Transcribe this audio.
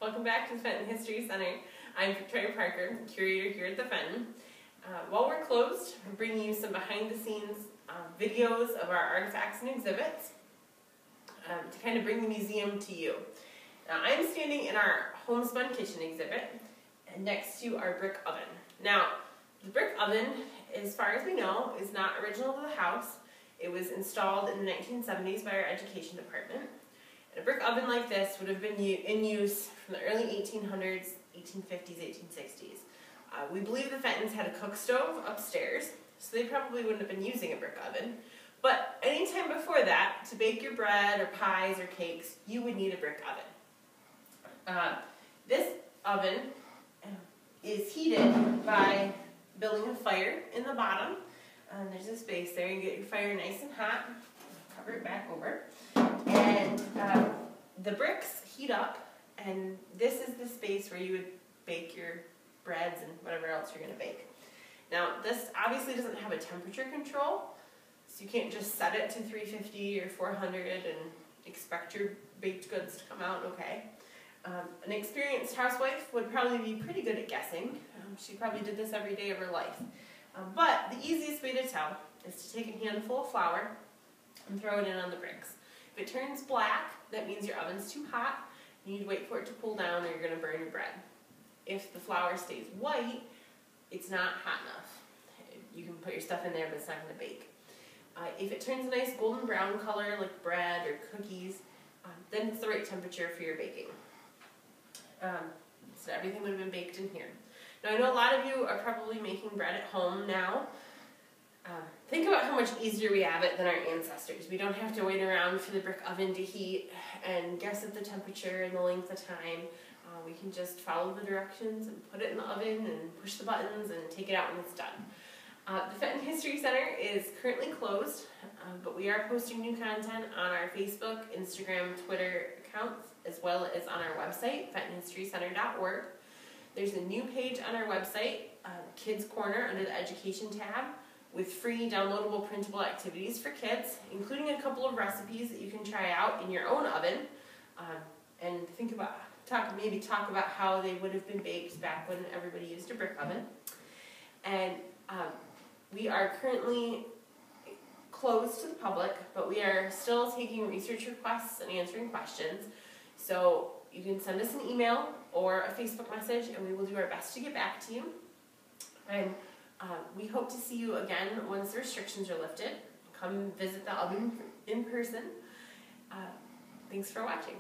Welcome back to the Fenton History Center. I'm Victoria Parker, curator here at the Fenton. While we're closed, we're bringing you some behind-the-scenes videos of our artifacts and exhibits to kind of bring the museum to you. Now, I'm standing in our homespun kitchen exhibit and next to our brick oven. Now, the brick oven, as far as we know, is not original to the house. It was installed in the 1970s by our education department. And a brick oven like this would have been in use from the early 1800s, 1850s, 1860s. We believe the Fentons had a cook stove upstairs, so they probably wouldn't have been using a brick oven. But any time before that, to bake your bread or pies or cakes, you would need a brick oven. This oven is heated by building a fire in the bottom. There's a space there. You get your fire nice and hot. Cover it back over. And the bricks heat up, and this is the space where you would bake your breads and whatever else you're going to bake. Now, this obviously doesn't have a temperature control, so you can't just set it to 350 or 400 and expect your baked goods to come out okay. An experienced housewife would probably be pretty good at guessing. She probably did this every day of her life. But the easiest way to tell is to take a handful of flour and throw it in on the bricks. If it turns black, that means your oven's too hot. You need to wait for it to cool down or you're going to burn your bread. If the flour stays white, it's not hot enough. You can put your stuff in there, but it's not going to bake. If it turns a nice golden brown color like bread or cookies, then it's the right temperature for your baking. So everything would have been baked in here. Now I know a lot of you are probably making bread at home now. Think about how much easier we have it than our ancestors. We don't have to wait around for the brick oven to heat and guess at the temperature and the length of time. We can just follow the directions and put it in the oven and push the buttons and take it out when it's done. The Fenton History Center is currently closed, but we are posting new content on our Facebook, Instagram, Twitter accounts, as well as on our website, fentonhistorycenter.org. There's a new page on our website, Kids Corner, under the Education tab, with free downloadable printable activities for kids, including a couple of recipes that you can try out in your own oven, and maybe talk about how they would have been baked back when everybody used a brick oven. And we are currently closed to the public, but we are still taking research requests and answering questions. So you can send us an email or a Facebook message, and we will do our best to get back to you. And we hope to see you again once the restrictions are lifted. Come visit the oven in person. Thanks for watching.